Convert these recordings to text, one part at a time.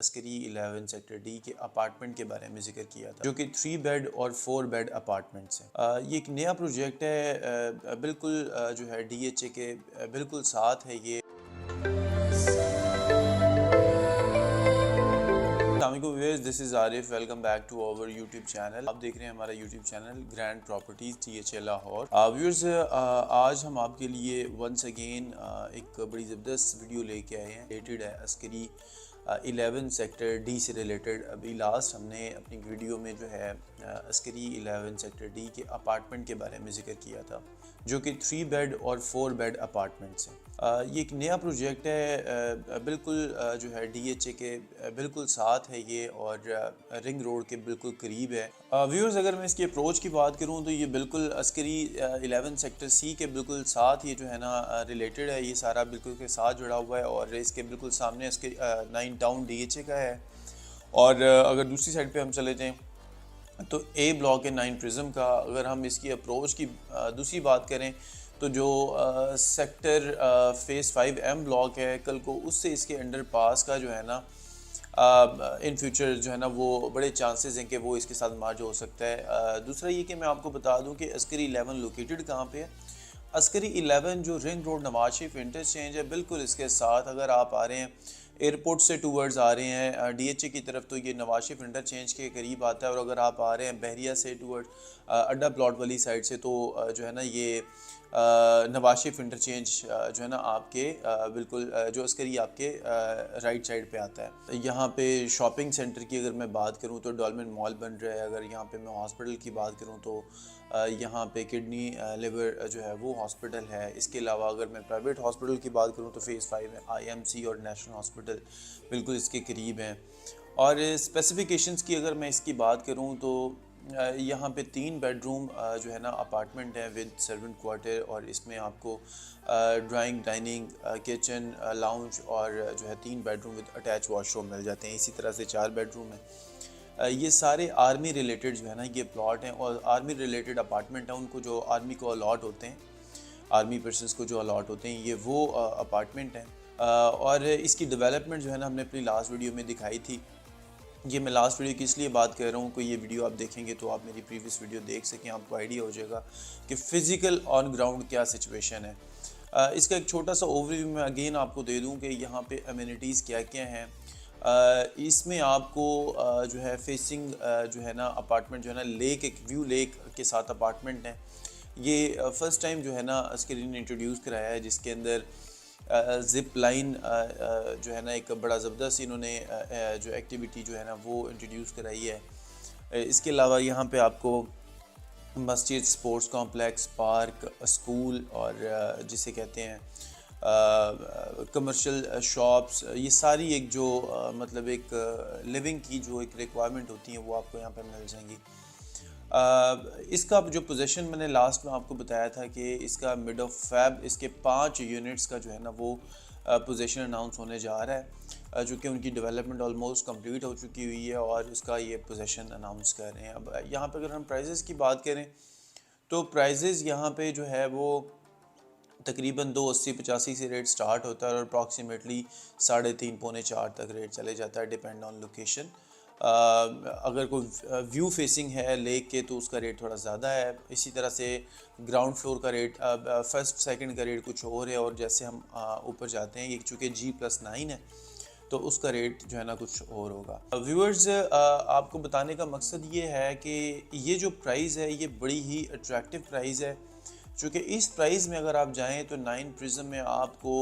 Askari 11 sector D के apartment के बारे में जिक्र किया था, जो कि 3 बेड और 4 बेड अपार्टमेंट्स हैं। ये एक नया प्रोजेक्ट है, बिल्कुल जो है DHA के बिल्कुल साथ है ये। Viewers, this is Arif. Welcome back to our YouTube channel. आप देख रहे हैं हमारा YouTube channel Grand Properties DHA Lahore. Viewers, आज हम आपके लिए वंस अगेन एक बड़ी ज़बरदस्त वीडियो लेके आए हैं। रिलेटेड है अस्करी 11 सेक्टर डी से रिलेटेड। अभी लास्ट हमने अपनी वीडियो में जो है अस्करी 11 सेक्टर डी के अपार्टमेंट के बारे में जिक्र किया था, जो कि 3 बेड और 4 बेड अपार्टमेंट्स हैं। ये एक नया प्रोजेक्ट है, बिल्कुल जो है DHA के बिल्कुल साथ है ये, और रिंग रोड के बिल्कुल करीब है। व्यूअर्स, अगर मैं इसकी अप्रोच की बात करूं तो ये बिल्कुल अस्करी 11 सेक्टर सी के बिल्कुल साथ ये जो है ना रिलेटेड है। ये सारा बिल्कुल के साथ जुड़ा हुआ है, और इसके बिल्कुल सामने इसके 9 टाउन DHA का है। और अगर दूसरी साइड पे हम चले जाएँ तो ए ब्लॉक है 9 प्रिज्म का। अगर हम इसकी अप्रोच की दूसरी बात करें तो जो सेक्टर फेज़ 5 M ब्लॉक है, कल को उससे इसके अंडर पास का जो है ना इन फ्यूचर जो है ना वो बड़े चांसेस हैं कि वो इसके साथ मर्ज हो सकता है। दूसरा ये कि मैं आपको बता दूं कि अस्करी 11 लोकेटेड कहाँ पे है। अस्करी 11 जो ring road Nawaz Sharif interchange है, बिल्कुल इसके साथ अगर आप आ रहे हैं एयरपोर्ट से टूवर्ड्स आ रहे हैं DHA की तरफ, तो ये नवाज शरीफ इंटरचेंज के करीब आता है। और अगर आप आ रहे हैं बहरिया से टूवर्ड्स अड्डा प्लॉट वाली साइड से, तो जो है ना ये नवाज शरीफ इंटरचेंज जो है ना आपके बिल्कुल जो अस्करी आपके राइट साइड पे आता है। यहाँ पे शॉपिंग सेंटर की अगर मैं बात करूँ तो डॉल्मेन मॉल बन रहा है। अगर यहाँ पे मैं हॉस्पिटल की बात करूँ तो यहाँ पे किडनी लिवर जो है वो हॉस्पिटल है। इसके अलावा अगर मैं प्राइवेट हॉस्पिटल की बात करूँ तो फेज़ 5 में IMC और नेशनल हॉस्पिटल बिल्कुल इसके करीब हैं। और स्पेसिफिकेशंस की अगर मैं इसकी बात करूँ तो यहाँ पे 3 बेडरूम जो है ना अपार्टमेंट है विद सर्वेंट क्वार्टर, और इसमें आपको ड्राइंग डाइनिंग किचन लाउंज और जो है 3 बेडरूम विद अटैच वॉशरूम मिल जाते हैं। इसी तरह से 4 बेडरूम है। ये सारे आर्मी रिलेटेड जो है ना ये प्लॉट हैं, और आर्मी रिलेटेड अपार्टमेंट हैं। उनको जो आर्मी को अलॉट होते हैं, आर्मी पर्सनस को जो अलॉट होते हैं, ये वो अपार्टमेंट हैं। और इसकी डेवलपमेंट जो है ना हमने अपनी लास्ट वीडियो में दिखाई थी। ये मैं लास्ट वीडियो की इसलिए बात कर रहा हूँ कि ये वीडियो आप देखेंगे तो आप मेरी प्रीवियस वीडियो देख सकें, आपको आइडिया हो जाएगा कि फ़िज़िकल ऑन ग्राउंड क्या सिचुएशन है। इसका एक छोटा सा ओवरव्यू मैं अगेन आपको दे दूँ कि यहाँ पे अमेनिटीज़ क्या क्या हैं। इसमें आपको जो है फेसिंग जो है ना अपार्टमेंट जो है ना लेक, एक व्यू लेक के साथ अपार्टमेंट हैं। ये फ़र्स्ट टाइम जो है ना अस्करी ने इंट्रोड्यूस कराया है, जिसके अंदर ज़िप लाइन जो है ना एक बड़ा ज़बरदस्त इन्होंने जो एक्टिविटी जो है ना वो इंट्रोड्यूस कराई है। इसके अलावा यहाँ पे आपको मस्जिद, स्पोर्ट्स कॉम्प्लेक्स, पार्क, स्कूल और जिसे कहते हैं कमर्शियल शॉप्स, ये सारी एक जो मतलब एक लिविंग की जो एक रिक्वायरमेंट होती है वो आपको यहाँ पर मिल जाएंगी। इसका जो पोजीशन मैंने लास्ट में आपको बताया था कि इसका मिड ऑफ फैब इसके 5 यूनिट्स का जो है ना वो पोजीशन अनाउंस होने जा रहा है, जो कि उनकी डेवलपमेंट ऑलमोस्ट कंप्लीट हो चुकी हुई है, और उसका ये पोजीशन अनाउंस कर रहे हैं। अब यहाँ पे अगर हम प्राइजेस की बात करें तो प्राइजेस यहाँ पे जो है वो तकरीबन 280-85 से रेट स्टार्ट होता है, और अप्रॉक्सीमेटली 3.5 पौने 4 तक रेट चले जाता है, डिपेंड ऑन लोकेशन। अगर कोई व्यू फेसिंग है लेक के तो उसका रेट थोड़ा ज़्यादा है। इसी तरह से ग्राउंड फ्लोर का रेट फर्स्ट सेकंड का रेट कुछ और है, और जैसे हम ऊपर जाते हैं, ये चूँकि G+9 है तो उसका रेट जो है ना कुछ और होगा। व्यूअर्स, आपको बताने का मकसद ये है कि ये जो प्राइस है ये बड़ी ही अट्रैक्टिव प्राइस है, चूँकि इस प्राइस में अगर आप जाएँ तो 9 प्रिज्म में आपको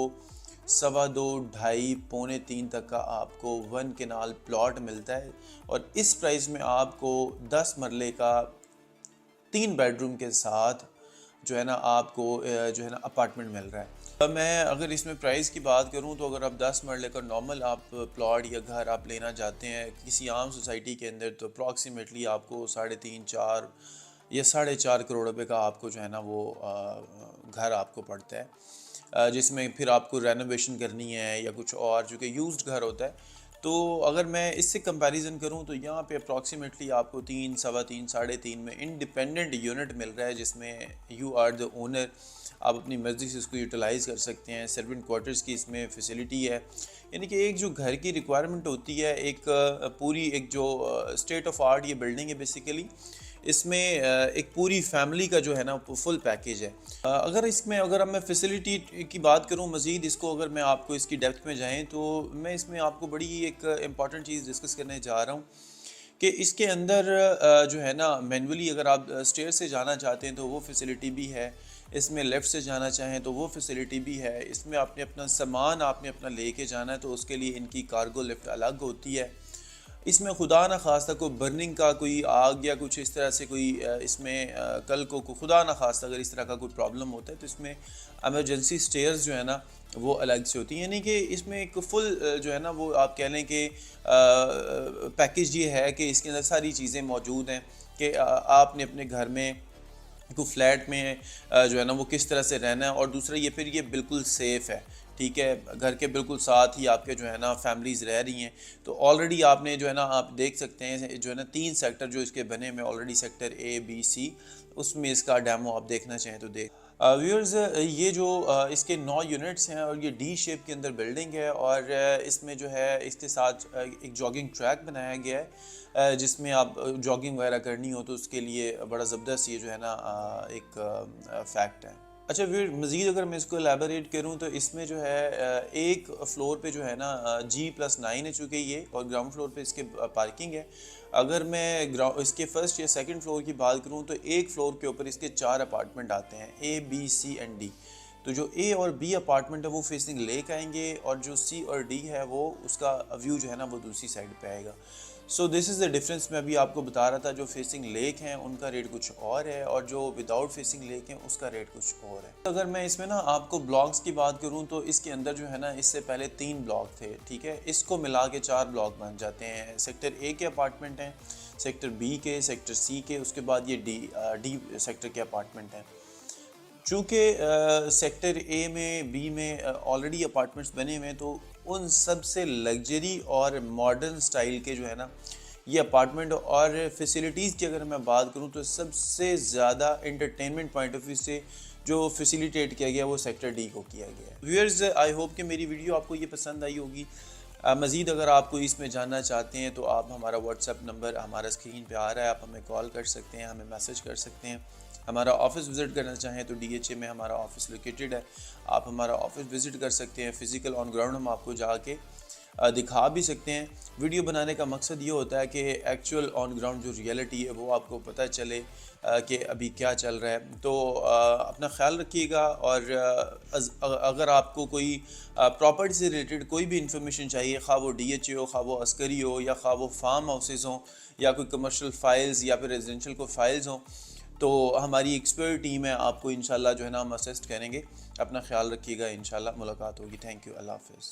2.25, 2.5, पौने 3 तक का आपको 1 केनाल प्लॉट मिलता है, और इस प्राइस में आपको 10 मरले का 3 बेडरूम के साथ जो है ना आपको जो है ना अपार्टमेंट मिल रहा है। अब मैं अगर इसमें प्राइस की बात करूं तो अगर आप 10 मरले का नॉर्मल आप प्लॉट या घर आप लेना चाहते हैं किसी आम सोसाइटी के अंदर, तो अप्रॉक्सीमेटली आपको 3.5, 4 या 4.5 करोड़ रुपए का आपको जो है ना वो घर आपको पड़ता है, जिसमें फिर आपको रेनोवेशन करनी है या कुछ और, जो कि यूज्ड घर होता है। तो अगर मैं इससे कंपैरिजन करूं तो यहाँ पे अप्रॉक्सीमेटली आपको 3, 3.25, 3.5 में इंडिपेंडेंट यूनिट मिल रहा है, जिसमें यू आर द ओनर। आप अपनी मर्ज़ी से इसको यूटिलाइज़ कर सकते हैं। सर्वेंट क्वार्टर्स की इसमें फैसिलिटी है, यानी कि एक जो घर की रिक्वायरमेंट होती है, एक पूरी एक जो स्टेट ऑफ आर्ट ये बिल्डिंग है बेसिकली। इसमें एक पूरी फैमिली का जो है ना फुल पैकेज है। अगर मैं फैसिलिटी की बात करूं मज़ीद, इसको अगर मैं आपको इसकी डेप्थ में जाएं तो मैं इसमें आपको बड़ी एक इम्पॉर्टेंट चीज़ डिस्कस करने जा रहा हूं कि इसके अंदर जो है ना मैनुअली अगर आप स्टेयर से जाना चाहते हैं तो वो फैसिलिटी भी है। इसमें लेफ़्ट से जाना चाहें तो वो फैसिलिटी भी है। इसमें आपने अपना सामान आपने अपना लेके जाना है तो उसके लिए इनकी कार्गो लिफ्ट अलग होती है। इसमें खुदा ना खास्ता कोई बर्निंग का कोई आग या कुछ इस तरह से कोई इसमें कल को खुदा ना खास्ता अगर इस तरह का कोई प्रॉब्लम होता है तो इसमें एमरजेंसी स्टेयर्स जो है ना वो अलग से होती हैं। यानी कि इसमें एक फुल जो है ना वो आप कह लें कि पैकेज ये है कि इसके अंदर सारी चीज़ें मौजूद हैं कि आपने अपने घर में को फ्लैट में जो है ना वो किस तरह से रहना है, और दूसरा ये बिल्कुल सेफ़ है। ठीक है, घर के बिल्कुल साथ ही आपके जो है ना फैमिलीज़ रह रही हैं। तो ऑलरेडी आपने जो है ना आप देख सकते हैं जो है ना 3 सेक्टर जो इसके बने हुए already, sector A B C, उसमें इसका डेमो आप देखना चाहें तो देख व्यूअर्स। ये जो इसके 9 यूनिट्स हैं और ये डी शेप के अंदर बिल्डिंग है, और इसमें जो है इसके साथ एक जॉगिंग ट्रैक बनाया गया है जिसमें आप जॉगिंग वगैरह करनी हो तो उसके लिए बड़ा ज़बरदस्त ये जो है ना एक फैक्ट है। अच्छा फिर मज़ीद अगर मैं इसको एलैबोरेट करूँ तो इसमें जो है एक फ्लोर पे जो है ना G+9 है चूँकि ये, और ग्राउंड फ्लोर पे इसके पार्किंग है। अगर मैं इसके फर्स्ट या सेकंड फ्लोर की बात करूँ तो एक फ्लोर के ऊपर इसके 4 अपार्टमेंट आते हैं, A B C and D। तो जो ए और बी अपार्टमेंट है वो फेसिंग लेक आएंगे, और जो सी और डी है वो उसका व्यू जो है ना वो दूसरी साइड पे आएगा। So this is the difference. मैं अभी आपको बता रहा था जो फेसिंग लेक हैं उनका रेट कुछ और है, और जो विदाउट फेसिंग लेक हैं उसका रेट कुछ और है। अगर मैं इसमें ना आपको ब्लॉक्स की बात करूं तो इसके अंदर जो है ना इससे पहले 3 ब्लॉक थे। ठीक है, इसको मिला के 4 ब्लॉक बन जाते हैं। सेक्टर ए के अपार्टमेंट हैं, सेक्टर बी के, सेक्टर सी के, उसके बाद ये डी सेक्टर के अपार्टमेंट हैं। चूँकि सेक्टर ए में बी में ऑलरेडी अपार्टमेंट्स बने हुए हैं तो उन सब से लग्जरी और मॉडर्न स्टाइल के जो है ना ये अपार्टमेंट, और फैसिलिटीज़ की अगर मैं बात करूं तो सबसे ज़्यादा एंटरटेनमेंट पॉइंट ऑफ व्यू से जो फैसिलिटेट किया गया वो सेक्टर डी को किया गया है। व्यूअर्स, आई होप कि मेरी वीडियो आपको ये पसंद आई होगी। मज़ीद अगर आप कोई इसमें जानना चाहते हैं तो आप हमारा व्हाट्सएप नंबर हमारा स्क्रीन पे आ रहा है, आप हमें कॉल कर सकते हैं, हमें मैसेज कर सकते हैं। हमारा ऑफ़िस विज़िट करना चाहें तो DHA में हमारा ऑफ़िस लोकेटेड है, आप हमारा ऑफ़िस विज़िट कर सकते हैं। फ़िज़िकल ऑन ग्राउंड हम आपको जाके दिखा भी सकते हैं। वीडियो बनाने का मकसद ये होता है कि एक्चुअल ऑन ग्राउंड जो रियलिटी है वो आपको पता चले कि अभी क्या चल रहा है। तो अपना ख्याल रखिएगा, और अगर आपको कोई प्रॉपर्टी से रिलेटेड कोई भी इंफॉर्मेशन चाहिए, खा वो DHA हो, खा वो अस्करी हो, या खा वो फार्म हाउसेज़ हों, या कोई कमर्शियल फ़ाइल्स या फिर रेजिडेंशियल को फ़ाइल्स हों, तो हमारी एक्सपर्ट टीम है, आपको इंशाल्लाह जो है ना हम असिस्ट करेंगे। अपना ख्याल रखिएगा, इंशाल्लाह मुलाकात होगी। थैंक यू, अल्लाह हाफ़िज़।